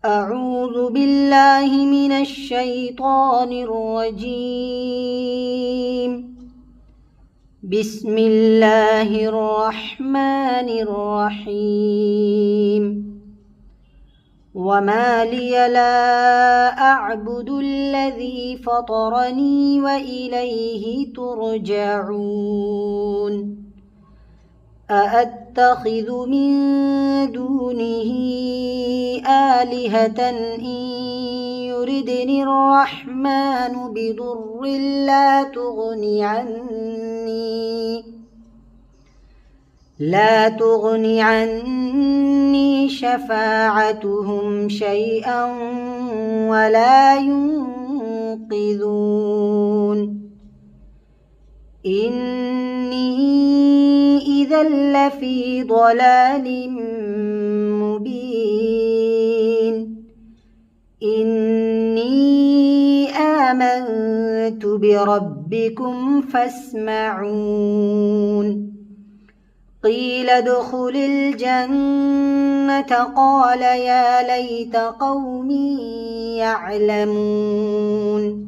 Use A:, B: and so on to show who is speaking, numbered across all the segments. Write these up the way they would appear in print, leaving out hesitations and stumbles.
A: أعوذ بالله من الشيطان الرجيم. بسم الله الرحمن الرحيم. وما لي لا أعبد الذي فطرني وإليه ترجعون. أأتخذ من دونه آلهة إن يردني الرحمن بضر لا تغني عني شفاعتهم شيئا ولا ينقذون. إني إذا لفي ضلال مبين. إني آمنت بربكم فاسمعون. قيل ادخل الجنة قال يا ليت قومي يعلمون.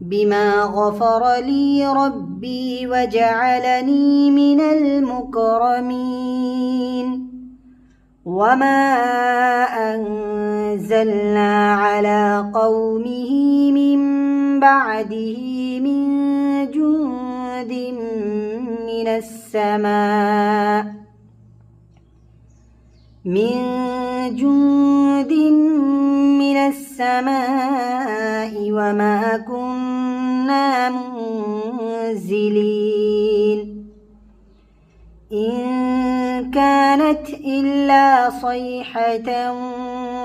A: بما غفر لي ربي وجعلني من المكرمين. وما أنزلنا على قومه من بعده من جند من السماء وما كنا منزلين. إن كانت إلا صيحة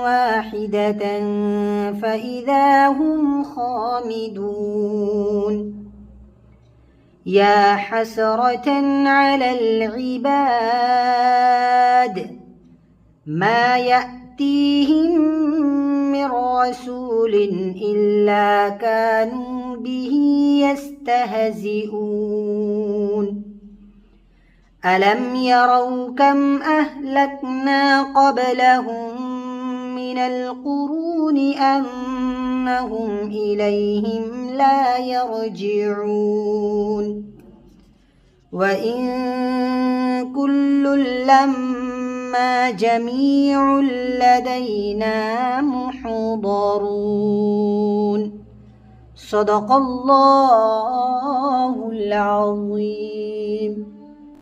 A: واحدة فإذا هم خامدون. يا حسرة على العباد ما يأتيهم من رسول إلا كانوا به يستهزئون. ألم يروا كم أهلكنا قبلهم من القرون أنهم إليهم لا يرجعون. وإن كل لما جميع لدينا محضرون. صدق الله العظيم.